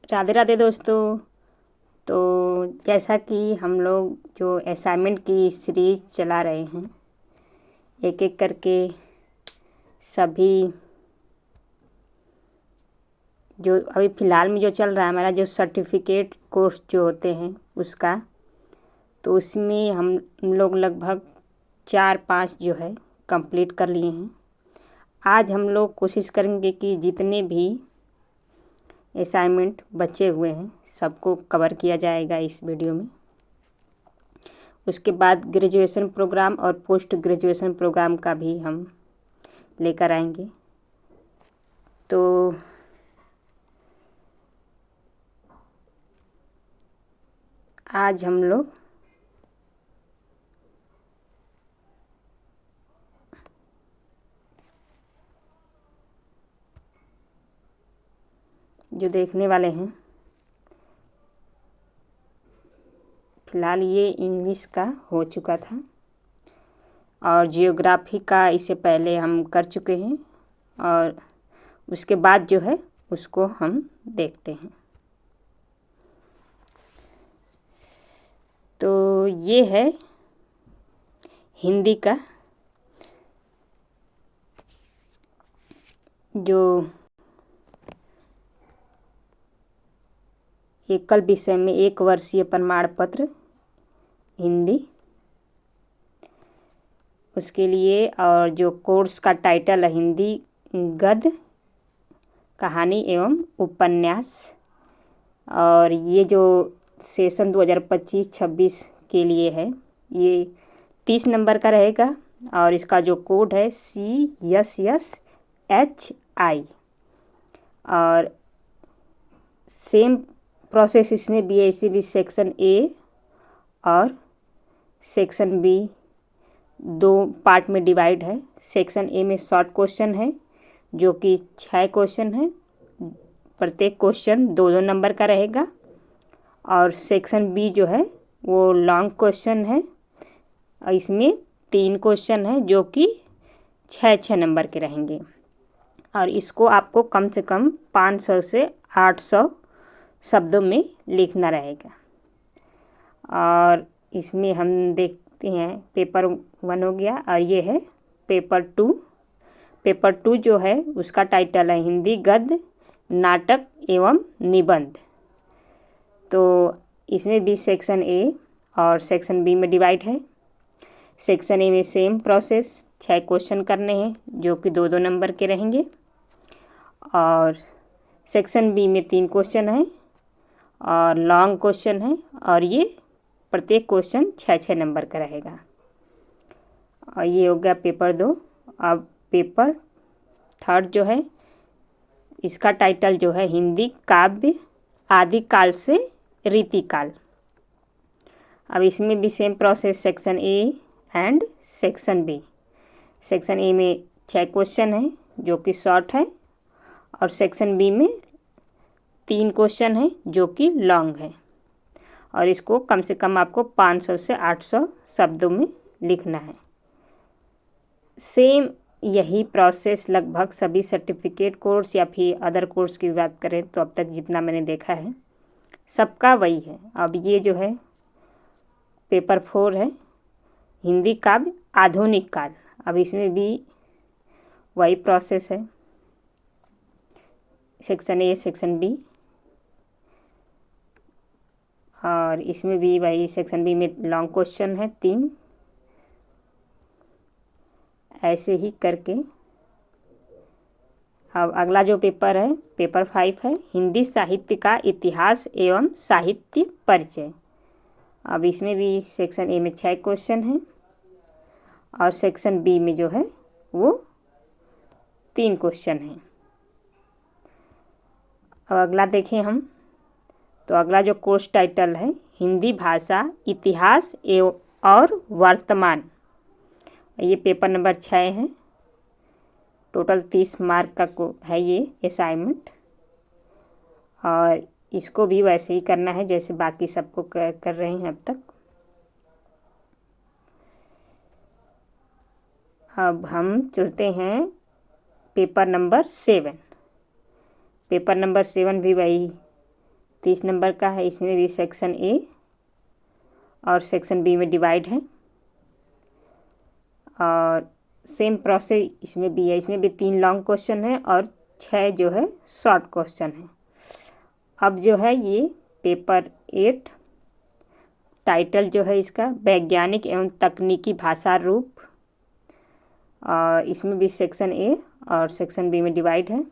राधे राधे दोस्तों। तो जैसा कि हम लोग जो असाइनमेंट की सीरीज चला रहे हैं, एक एक करके सभी जो अभी फ़िलहाल में जो चल रहा है हमारा जो सर्टिफिकेट कोर्स जो होते हैं उसका, तो उसमें हम लोग लगभग 4-5 जो है कंप्लीट कर लिए हैं। आज हम लोग कोशिश करेंगे कि जितने भी असाइनमेंट बचे हुए हैं सबको कवर किया जाएगा इस वीडियो में। उसके बाद ग्रेजुएशन प्रोग्राम और पोस्ट ग्रेजुएशन प्रोग्राम का भी हम लेकर आएंगे। तो आज हम लोग जो देखने वाले हैं, फ़िलहाल ये इंग्लिश का हो चुका था और जियोग्राफी का इससे पहले हम कर चुके हैं, और उसके बाद जो है उसको हम देखते हैं। तो ये है हिंदी का जो एकल विषय में 1 वर्षीय प्रमाण पत्र हिंदी, उसके लिए, और जो कोर्स का टाइटल है हिंदी गद्य कहानी एवं उपन्यास। और ये जो सेशन 2025-26 के लिए है, ये 30 नंबर का रहेगा और इसका जो कोड है CSSHI। और सेम प्रोसेस इसमें भी है, इसमें भी सेक्शन ए और सेक्शन बी 2 पार्ट में डिवाइड है। सेक्शन ए में शॉर्ट क्वेश्चन है जो कि 6 क्वेश्चन है, प्रत्येक क्वेश्चन 2-2 नंबर का रहेगा। और सेक्शन बी जो है वो लॉन्ग क्वेश्चन है और इसमें 3 क्वेश्चन है जो कि 6-6 नंबर के रहेंगे। और इसको आपको कम से कम 500 से 800 शब्दों में लिखना रहेगा। और इसमें हम देखते हैं पेपर 1 हो गया और ये है पेपर 2। पेपर 2 जो है उसका टाइटल है हिंदी गद्य नाटक एवं निबंध। तो इसमें भी सेक्शन ए और सेक्शन बी में डिवाइड है। सेक्शन ए में सेम प्रोसेस 6 क्वेश्चन करने हैं जो कि 2-2 नंबर के रहेंगे। और सेक्शन बी में 3 क्वेश्चन हैं और लॉन्ग क्वेश्चन है, और ये प्रत्येक क्वेश्चन 6-6 नंबर का रहेगा। और ये हो गया पेपर 2। अब पेपर 3 जो है इसका टाइटल जो है हिंदी काव्य आदिकाल से रीतिकाल। अब इसमें भी same process section A and section B. Section A में 6 क्वेश्चन है जो कि शॉर्ट है और सेक्शन बी में 3 क्वेश्चन है जो कि लॉन्ग है। और इसको कम से कम आपको 500 से 800 शब्दों में लिखना है। सेम यही प्रोसेस लगभग सभी सर्टिफिकेट कोर्स या फिर अदर कोर्स की बात करें तो अब तक जितना मैंने देखा है सबका वही है। अब ये जो है पेपर 4 है हिंदी काव्य आधुनिक काल। अब इसमें भी वही प्रोसेस है, सेक्शन ए सेक्शन बी, और इसमें भी वही सेक्शन बी में लॉन्ग क्वेश्चन है 3। ऐसे ही करके अब अगला जो पेपर है पेपर 5 है हिंदी साहित्य का इतिहास एवं साहित्य परिचय। अब इसमें भी सेक्शन ए में 6 क्वेश्चन हैं और सेक्शन बी में जो है वो 3 क्वेश्चन हैं। अब अगला देखें हम, तो अगला जो कोर्स टाइटल है हिंदी भाषा इतिहास एवं और वर्तमान। ये पेपर नंबर 6 है। टोटल 30 मार्क का है ये असाइनमेंट, और इसको भी वैसे ही करना है जैसे बाकी सबको कर रहे हैं अब तक। अब हम चलते हैं पेपर नंबर 7। पेपर नंबर 7 भी वही 30 नंबर का है। इसमें भी सेक्शन ए और सेक्शन बी में डिवाइड है और सेम प्रोसेस इसमें भी है। इसमें भी 3 लॉन्ग क्वेश्चन है और 6 जो है शॉर्ट क्वेश्चन है। अब जो है ये पेपर 8, टाइटल जो है इसका वैज्ञानिक एवं तकनीकी भाषा रूप, और इसमें भी सेक्शन ए और सेक्शन बी में डिवाइड है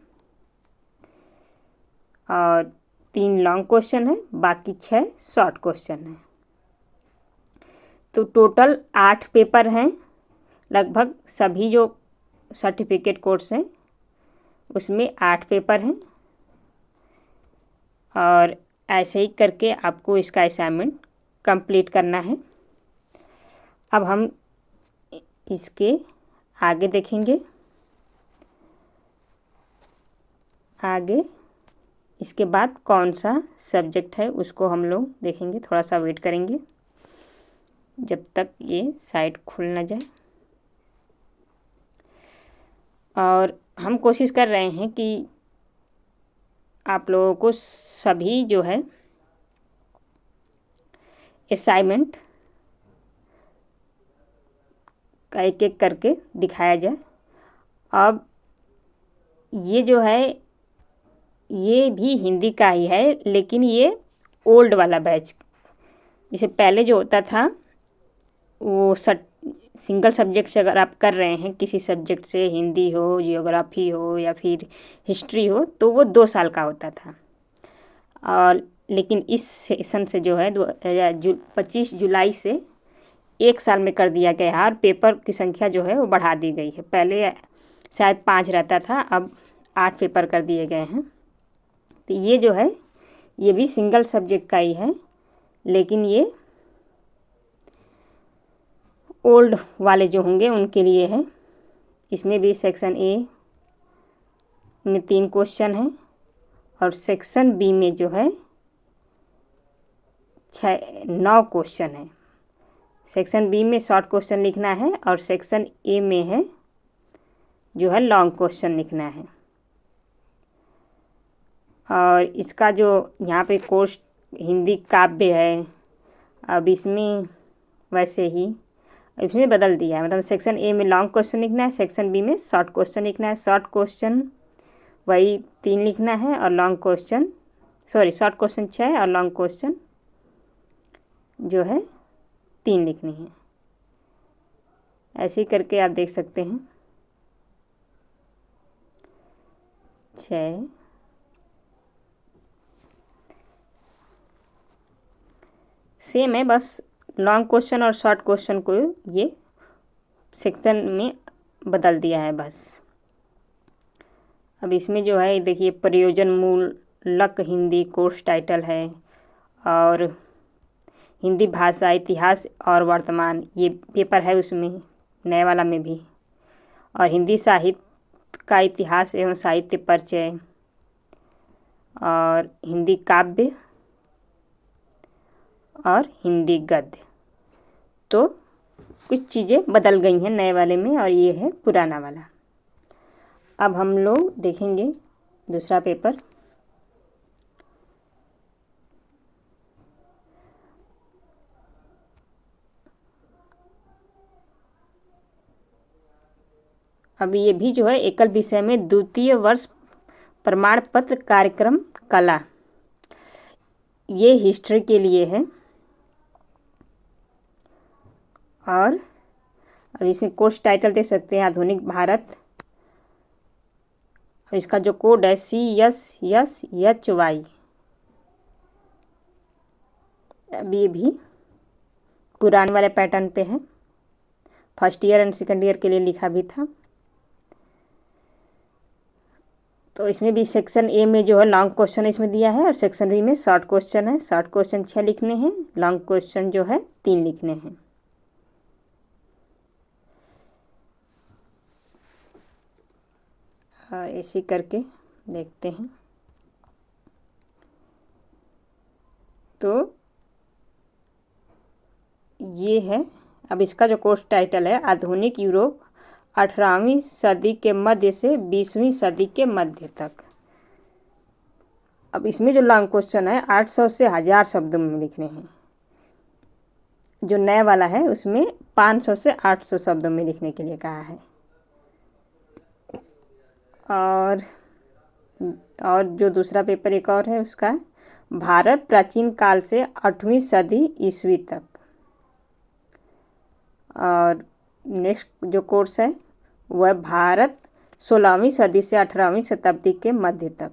और 3 लॉन्ग क्वेश्चन है, बाकी 6 शॉर्ट क्वेश्चन है। तो टोटल 8 पेपर हैं। लगभग सभी जो सर्टिफिकेट कोर्स हैं उसमें 8 पेपर हैं और ऐसे ही करके आपको इसका असाइनमेंट कंप्लीट करना है। अब हम इसके आगे देखेंगे। आगे इसके बाद कौन सा सब्जेक्ट है उसको हम लोग देखेंगे। थोड़ा सा वेट करेंगे जब तक ये साइट खुल ना जाए। और हम कोशिश कर रहे हैं कि आप लोगों को सभी जो है असाइनमेंट का एक एक करके दिखाया जाए। अब ये जो है ये भी हिंदी का ही है, लेकिन ये ओल्ड वाला बैच। जैसे पहले जो होता था वो सिंगल सब्जेक्ट से अगर आप कर रहे हैं, किसी सब्जेक्ट से, हिंदी हो, जियोग्राफी हो या फिर हिस्ट्री हो, तो वो 2 साल का होता था। और लेकिन इस सेशन से जो है 25 जुलाई से 1 साल में कर दिया गया है और पेपर की संख्या जो है वो बढ़ा दी गई है। पहले शायद 5 रहता था, अब 8 पेपर कर दिए गए हैं। तो ये जो है ये भी सिंगल सब्जेक्ट का ही है, लेकिन ये ओल्ड वाले जो होंगे उनके लिए है। इसमें भी सेक्शन ए में 3 क्वेश्चन हैं और सेक्शन बी में जो है 9 क्वेश्चन है। सेक्शन बी में शॉर्ट क्वेश्चन लिखना है और सेक्शन ए में है जो है लॉन्ग क्वेश्चन लिखना है। और इसका जो यहाँ पे कोर्स हिंदी काव्य है, अब इसमें वैसे ही इसमें बदल दिया है। मतलब सेक्शन ए में लॉन्ग क्वेश्चन लिखना है, सेक्शन बी में शॉर्ट क्वेश्चन लिखना है। शॉर्ट क्वेश्चन वही 3 लिखना है और लॉन्ग क्वेश्चन शॉर्ट क्वेश्चन 6 और लॉन्ग क्वेश्चन जो है 3 लिखनी है। ऐसे ही करके आप देख सकते हैं 6 सेम है, बस लॉन्ग क्वेश्चन और शॉर्ट क्वेश्चन को ये सेक्शन में बदल दिया है बस। अब इसमें जो है देखिए प्रयोजन मूलक हिंदी कोर्स टाइटल है और हिंदी भाषा इतिहास और वर्तमान ये पेपर है उसमें, नए वाला में भी। और हिंदी साहित्य का इतिहास एवं साहित्य परिचय और हिंदी काव्य और हिंदी गद्य। तो कुछ चीज़ें बदल गई हैं नए वाले में और ये है पुराना वाला। अब हम लोग देखेंगे दूसरा पेपर। अब ये भी जो है एकल विषय में द्वितीय वर्ष प्रमाण पत्र कार्यक्रम कला, ये हिस्ट्री के लिए है। और अब इसमें कोर्स टाइटल देख सकते हैं आधुनिक भारत। इसका जो कोड है CSSHY। अब ये भी पुराने वाले पैटर्न पे है, first year and second year के लिए लिखा भी था। तो इसमें भी सेक्शन ए में जो है लॉन्ग क्वेश्चन इसमें दिया है और सेक्शन बी में शॉर्ट क्वेश्चन है। शॉर्ट क्वेश्चन 6 लिखने हैं, लॉन्ग क्वेश्चन जो है 3 लिखने हैं। ऐसे करके देखते हैं। तो ये है। अब इसका जो कोर्स टाइटल है आधुनिक यूरोप 18वीं सदी के मध्य से 20वीं सदी के मध्य तक। अब इसमें जो लॉन्ग क्वेश्चन है 800 से 1000 शब्दों में लिखने हैं। जो नया वाला है उसमें 500 से 800 शब्दों में लिखने के लिए कहा है। और जो दूसरा पेपर एक और है उसका भारत प्राचीन काल से 8वीं सदी ईस्वी तक। और नेक्स्ट जो कोर्स है वह भारत 16वीं सदी से 18वीं शताब्दी के मध्य तक।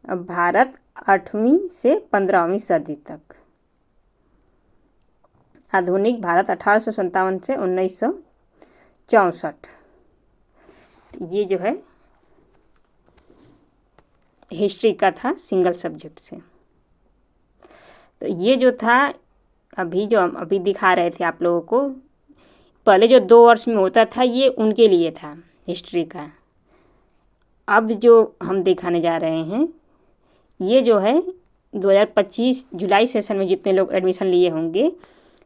अब भारत 8वीं से 15वीं सदी तक। आधुनिक भारत 1857 से 1964। ये जो है हिस्ट्री का था सिंगल सब्जेक्ट से। तो ये जो था जो हम अभी दिखा रहे थे आप लोगों को, पहले जो 2 वर्ष में होता था ये उनके लिए था हिस्ट्री का। अब जो हम दिखाने जा रहे हैं ये जो है 2025 जुलाई सेशन में जितने लोग एडमिशन लिए होंगे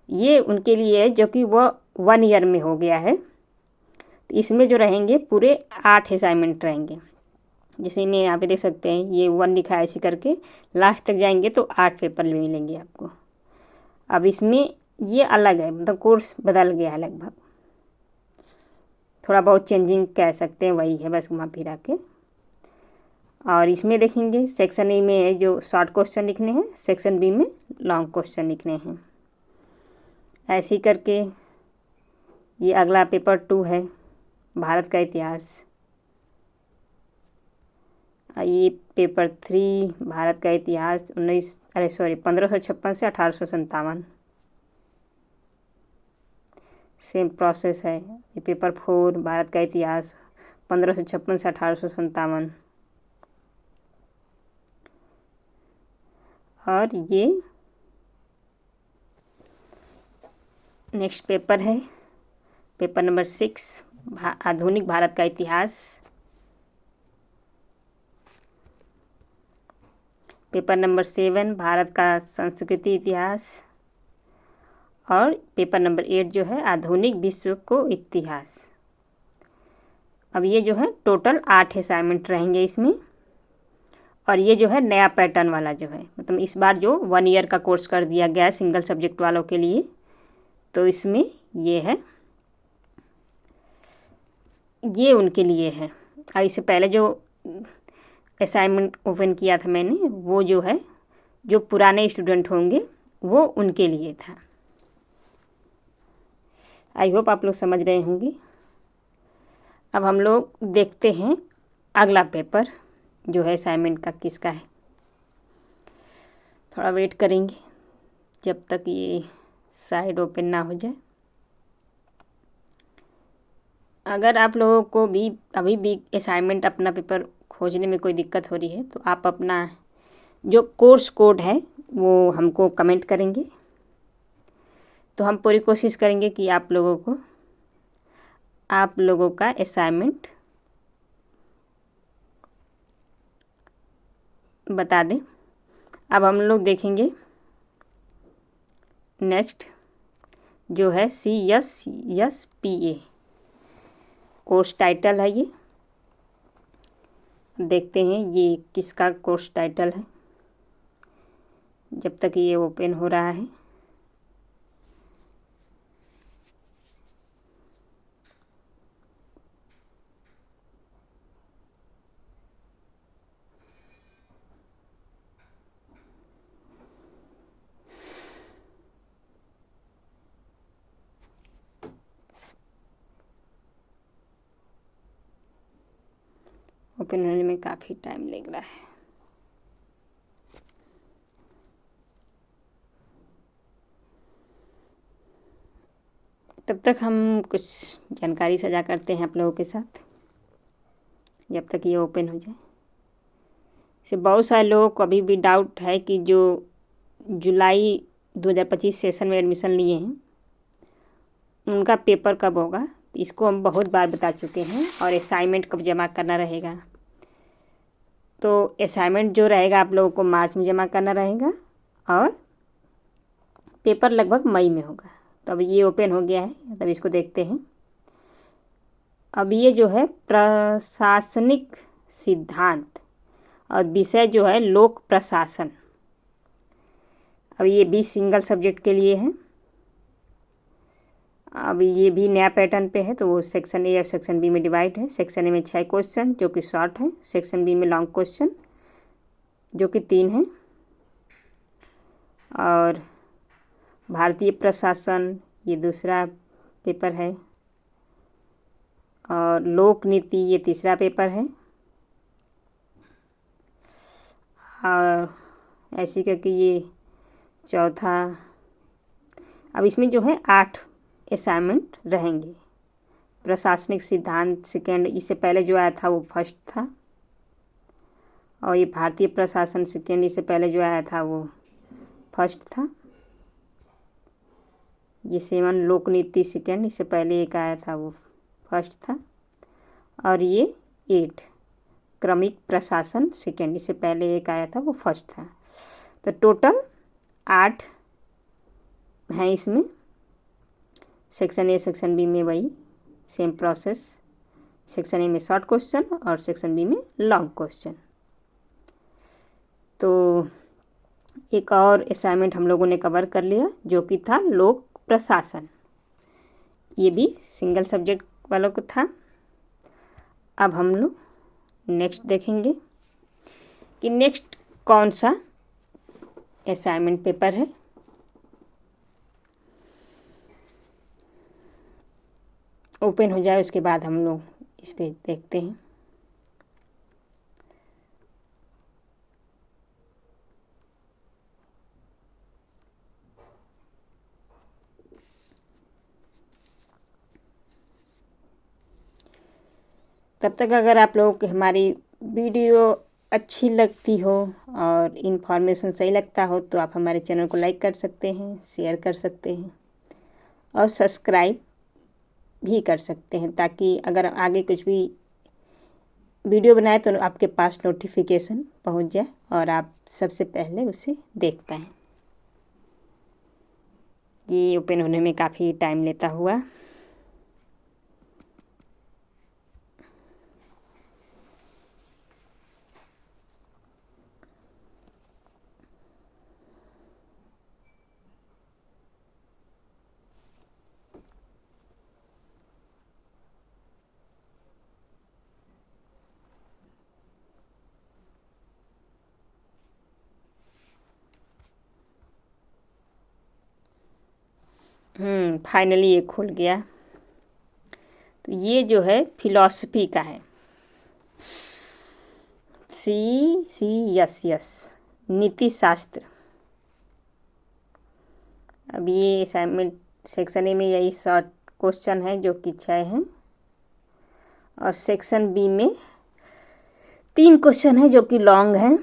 ये उनके लिए है, जो कि वह 1 ईयर में हो गया है। तो इसमें जो रहेंगे पूरे 8 असाइनमेंट रहेंगे। जैसे मैं यहाँ पे देख सकते हैं ये 1 लिखा है, ऐसे करके लास्ट तक जाएंगे तो 8 पेपर मिलेंगे आपको। अब इसमें ये अलग है, मतलब कोर्स बदल गया है लगभग, थोड़ा बहुत चेंजिंग कह सकते हैं, वही है बस घुमा फिरा के। और इसमें देखेंगे सेक्शन ए में जो शॉर्ट क्वेश्चन लिखने हैं, सेक्शन बी में लॉन्ग क्वेश्चन लिखने हैं। ऐसे ही करके ये अगला पेपर 2 है भारत का इतिहास। ये पेपर 3 भारत का इतिहास 1556 से 1857। सेम प्रोसेस है। ये पेपर 4 भारत का इतिहास 1556 से 1857। और ये नेक्स्ट पेपर है पेपर नंबर 6 आधुनिक भारत का इतिहास। पेपर नंबर 7 भारत का संस्कृति इतिहास। और पेपर नंबर 8 जो है आधुनिक विश्व को इतिहास। अब ये जो है टोटल 8 असाइनमेंट रहेंगे इसमें। और ये जो है नया पैटर्न वाला जो है, मतलब इस बार जो 1 ईयर का कोर्स कर दिया गया है सिंगल सब्जेक्ट वालों के लिए, तो इसमें ये है, ये उनके लिए है। और इससे पहले जो असाइनमेंट ओपन किया था मैंने वो जो है जो पुराने स्टूडेंट होंगे वो उनके लिए था। आई होप आप लोग समझ रहे होंगे। अब हम लोग देखते हैं अगला पेपर जो है असाइनमेंट का किसका है। थोड़ा वेट करेंगे जब तक ये साइड ओपन ना हो जाए। अगर आप लोगों को भी अभी भी असाइनमेंट अपना पेपर खोजने में कोई दिक्कत हो रही है तो आप अपना जो कोर्स कोड है वो हमको कमेंट करेंगे, तो हम पूरी कोशिश करेंगे कि आप लोगों का असाइनमेंट बता दें। अब हम लोग देखेंगे नेक्स्ट जो है CSSPA कोर्स टाइटल है। ये देखते हैं ये किसका कोर्स टाइटल है जब तक ये ओपन हो रहा है। ओपन होने में काफ़ी टाइम लग रहा है। तब तक हम कुछ जानकारी साझा करते हैं आप लोगों के साथ जब तक ये ओपन हो जाए। से बहुत सारे लोगों को अभी भी डाउट है कि जो जुलाई 2025 सेशन में एडमिशन लिए हैं उनका पेपर कब होगा। इसको हम बहुत बार बता चुके हैं। और असाइनमेंट कब जमा करना रहेगा, तो असाइनमेंट जो रहेगा आप लोगों को मार्च में जमा करना रहेगा और पेपर लगभग मई में होगा। तो अब ये ओपन हो गया है, तब इसको देखते हैं। अब ये जो है प्रशासनिक सिद्धांत और विषय जो है लोक प्रशासन। अब ये भी सिंगल सब्जेक्ट के लिए है। अब ये भी नया पैटर्न पे है, तो वो सेक्शन ए और सेक्शन बी में डिवाइड है। सेक्शन ए में 6 क्वेश्चन जो कि शॉर्ट है, सेक्शन बी में लॉन्ग क्वेश्चन जो कि 3 है। और भारतीय प्रशासन ये दूसरा पेपर है, और लोक नीति ये तीसरा पेपर है। और ऐसे करके ये चौथा। अब इसमें जो है 8 असाइनमेंट रहेंगे। प्रशासनिक सिद्धांत सेकेंड, इससे पहले जो आया था वो फर्स्ट था, और ये भारतीय प्रशासन सेकेंड, इससे पहले जो आया था वो फर्स्ट था। ये 7 लोक नीति सेकेंड, इससे पहले एक आया था वो फर्स्ट था। और ये 8 क्रमिक प्रशासन सेकेंड, इससे पहले एक आया था वो फर्स्ट था। तो टोटल 8 हैं इसमें। सेक्शन ए सेक्शन बी में वही सेम प्रोसेस, सेक्शन ए में शॉर्ट क्वेश्चन और सेक्शन बी में लॉन्ग क्वेश्चन। तो एक और असाइनमेंट हम लोगों ने कवर कर लिया जो कि था लोक प्रशासन। ये भी सिंगल सब्जेक्ट वालों को था। अब हम लोग नेक्स्ट देखेंगे कि नेक्स्ट कौन सा असाइनमेंट पेपर है। ओपन हो जाए उसके बाद हम लोग इस पे देखते हैं। तब तक अगर आप लोगों को हमारी वीडियो अच्छी लगती हो और इन्फॉर्मेशन सही लगता हो तो आप हमारे चैनल को लाइक कर सकते हैं, शेयर कर सकते हैं और सब्सक्राइब भी कर सकते हैं, ताकि अगर आगे कुछ भी वीडियो बनाए तो आपके पास नोटिफिकेशन पहुंच जाए और आप सबसे पहले उसे देख पाएँ। ये ओपन होने में काफ़ी टाइम लेता हुआ। फाइनली ये खुल गया। तो ये जो है फिलॉसफी का है, CCS नीति शास्त्र। अब ये असाइनमेंट सेक्शन ए में यही शॉर्ट क्वेश्चन है जो कि 6 हैं, और सेक्शन बी में 3 क्वेश्चन है जो कि लॉन्ग हैं।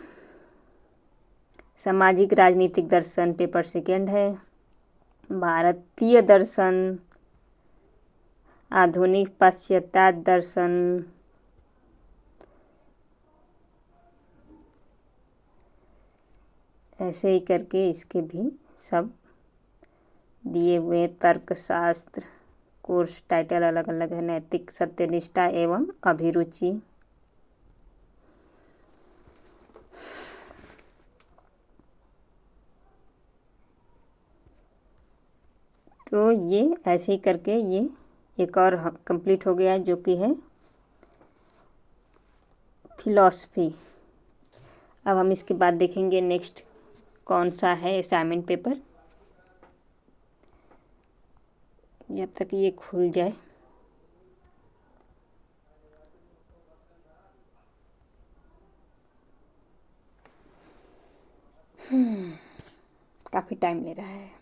सामाजिक राजनीतिक दर्शन पेपर सेकेंड है, भारतीय दर्शन, आधुनिक पाश्चात्य दर्शन, ऐसे ही करके इसके भी सब दिए हुए। तर्कशास्त्र कोर्स टाइटल अलग अलग है, नैतिक सत्यनिष्ठा एवं अभिरुचि। तो ये ऐसे ही करके ये एक और कंप्लीट हो गया जो कि है फिलॉसफी। अब हम इसके बाद देखेंगे नेक्स्ट कौन सा है असाइनमेंट पेपर, जब तक ये खुल जाए। काफ़ी टाइम ले रहा है।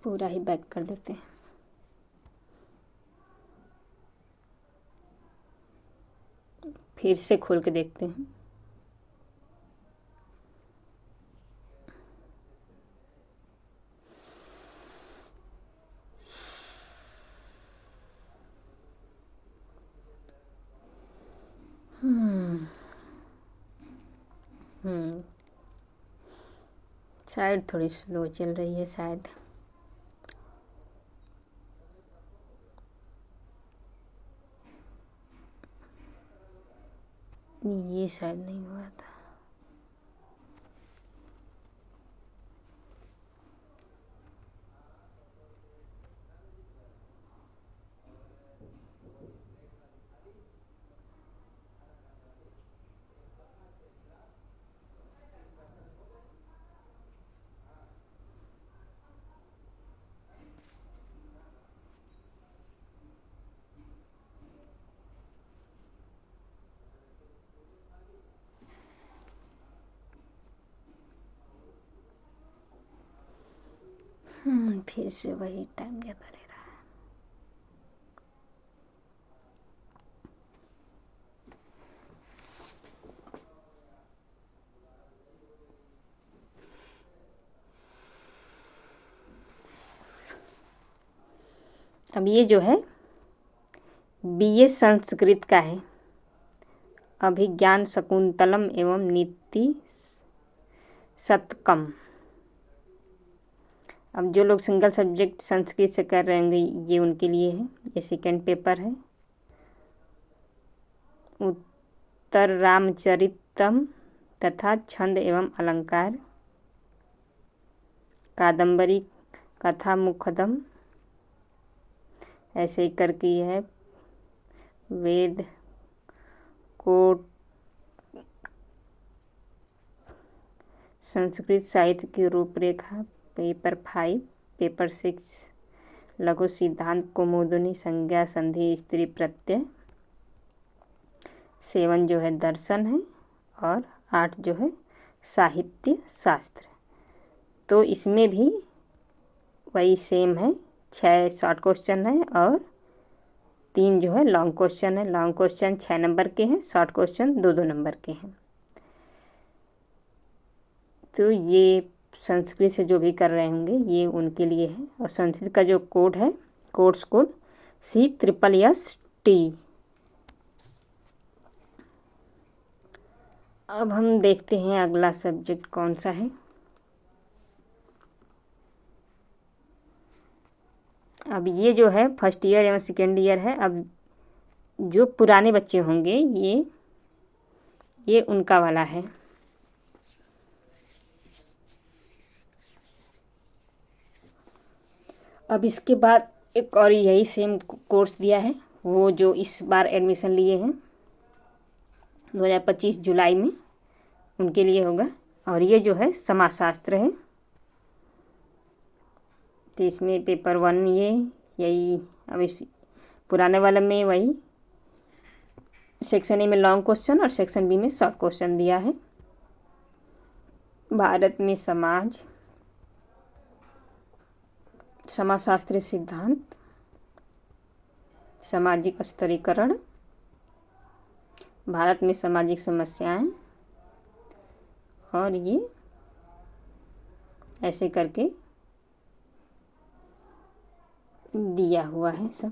पूरा ही बैक कर देते हैं। फिर से खोल के देखते हैं। शायद थोड़ी स्लो चल रही है शायद। ये शायद नहीं हुआ था। फिर से वही टाइम ज़्यादा ले रहा है। अब ये जो है बीए संस्कृत का है, अभिज्ञान शकुंतलम एवं नीति शतकम। अब जो लोग सिंगल सब्जेक्ट संस्कृत से कर रहे होंगे ये उनके लिए है। ये सेकंड पेपर है। उत्तर रामचरितम तथा छंद एवं अलंकार, कादम्बरी कथा मुखदम, ऐसे ही करके ये है। वेद कोट संस्कृत साहित्य की रूपरेखा, पेपर 5, पेपर 6 लघु सिद्धांत कुमुदनी, संज्ञा संधि स्त्री प्रत्यय, 7 जो है दर्शन है और 8 जो है साहित्य शास्त्र। तो इसमें भी वही सेम है, 6 शॉर्ट क्वेश्चन है और 3 जो है लॉन्ग क्वेश्चन है। लॉन्ग क्वेश्चन 6 नंबर के हैं, शॉर्ट क्वेश्चन 2-2 नंबर के हैं। तो ये संस्कृत से जो भी कर रहे होंगे ये उनके लिए है। और संस्कृत का जो कोड है, कोर्स कोड C++ST। अब हम देखते हैं अगला सब्जेक्ट कौन सा है। अब ये जो है फर्स्ट ईयर एवं सेकेंड ईयर है। अब जो पुराने बच्चे होंगे ये उनका वाला है। अब इसके बाद एक और यही सेम कोर्स दिया है, वो जो इस बार एडमिशन लिए हैं 2025 जुलाई में, उनके लिए होगा। और ये जो है समाजशास्त्र है। तो इसमें पेपर 1 यही। अब इस पुराने वाले में वही सेक्शन ए में लॉन्ग क्वेश्चन और सेक्शन बी में शॉर्ट क्वेश्चन दिया है। भारत में समाजशास्त्री सिद्धांत, सामाजिक स्तरीकरण, भारत में सामाजिक समस्याएं, और ये ऐसे करके दिया हुआ है सब।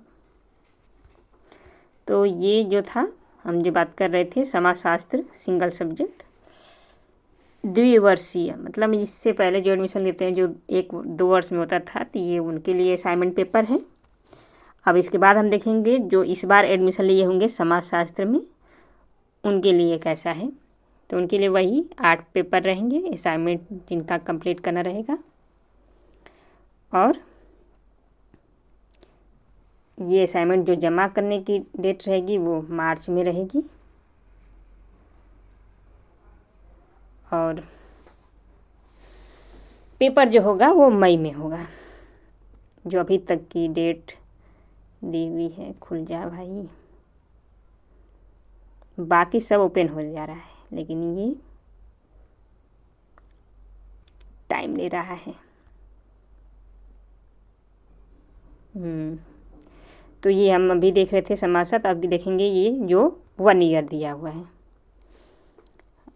तो ये जो था हम जो बात कर रहे थे समाजशास्त्र सिंगल सब्जेक्ट द्विवर्षीय, मतलब इससे पहले जो एडमिशन लेते हैं जो 1-2 वर्ष में होता था, तो ये उनके लिए असाइनमेंट पेपर है। अब इसके बाद हम देखेंगे जो इस बार एडमिशन लिए होंगे समाजशास्त्र में उनके लिए कैसा है। तो उनके लिए वही 8 पेपर रहेंगे, असाइनमेंट जिनका कंप्लीट करना रहेगा। और ये असाइनमेंट जो जमा करने की डेट रहेगी वो मार्च में रहेगी। और पेपर जो होगा वो मई में होगा। जो अभी तक की डेट दी हुई है, खुल जा भाई। बाकी सब ओपन हो जा रहा है लेकिन ये टाइम ले रहा है। तो ये हम अभी देख रहे थे समासत, अभी देखेंगे ये जो 1 ईयर दिया हुआ है।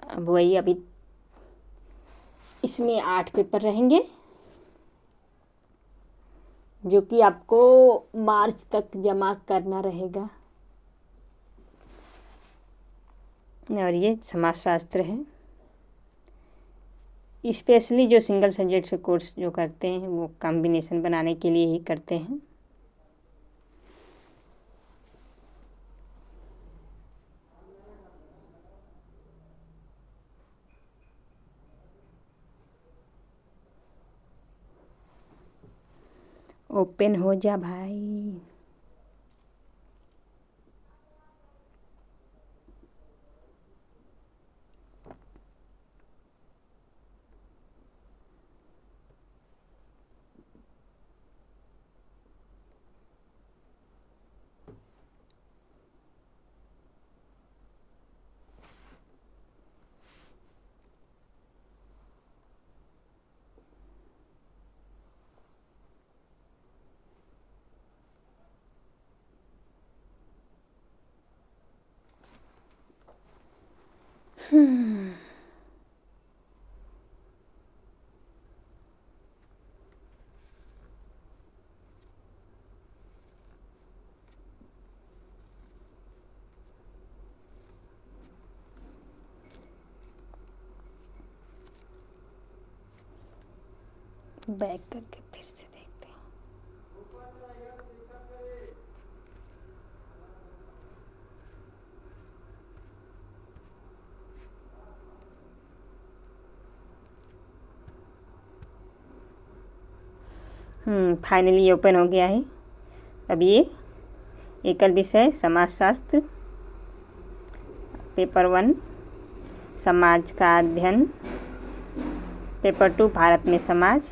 अब वही अभी इसमें 8 पेपर रहेंगे जो कि आपको मार्च तक जमा करना रहेगा। और ये समाजशास्त्र है। स्पेशली जो सिंगल सब्जेक्ट से कोर्स जो करते हैं वो कॉम्बिनेशन बनाने के लिए ही करते हैं। ओपन हो जा भाई। बैक करके फिर से देखते हैं। फाइनली ओपन हो गया है। अब ये एकल विषय समाजशास्त्र पेपर 1 समाज का अध्ययन, पेपर 2 भारत में समाज,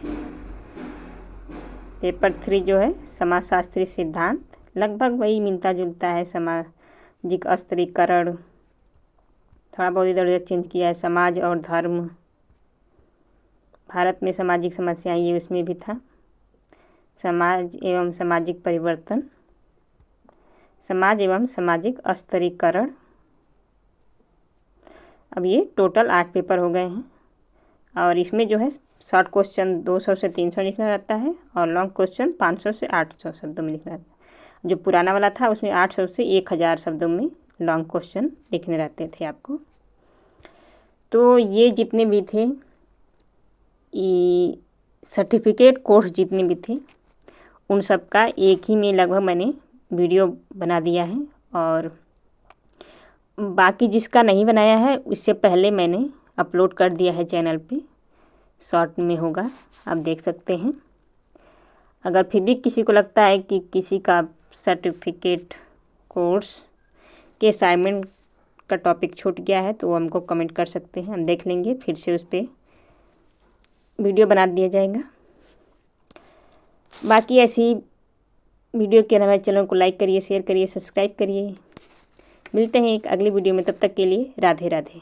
पेपर 3 जो है समाजशास्त्री सिद्धांत, लगभग वही मिलता जुलता है। सामाजिक स्तरीकरण थोड़ा बहुत इधर उधर चेंज किया है। समाज और धर्म, भारत में सामाजिक समस्याएं ये उसमें भी था। समाज एवं सामाजिक परिवर्तन, समाज एवं सामाजिक स्तरीकरण। अब ये टोटल 8 पेपर हो गए हैं और इसमें जो है शॉर्ट क्वेश्चन 200 से 300 लिखना रहता है और लॉन्ग क्वेश्चन 500 से 800 शब्दों में लिखना रहता है। जो पुराना वाला था उसमें 800 से 1000 शब्दों में लॉन्ग क्वेश्चन लिखने रहते थे आपको। तो ये जितने भी थे ये सर्टिफिकेट कोर्स जितने भी थे उन सब का एक ही में लगभग मैंने वीडियो बना दिया है। और बाकी जिसका नहीं बनाया है उससे पहले मैंने अपलोड कर दिया है चैनल पे, शॉर्ट में होगा, आप देख सकते हैं। अगर फिर भी किसी को लगता है कि किसी का सर्टिफिकेट कोर्स के असाइनमेंट का टॉपिक छूट गया है तो वो हमको कमेंट कर सकते हैं, हम देख लेंगे, फिर से उस पर वीडियो बना दिया जाएगा। बाकी ऐसी वीडियो के लिए हमारे चैनल को लाइक करिए, शेयर करिए, सब्सक्राइब करिए। मिलते हैं एक अगली वीडियो में, तब तक के लिए राधे राधे।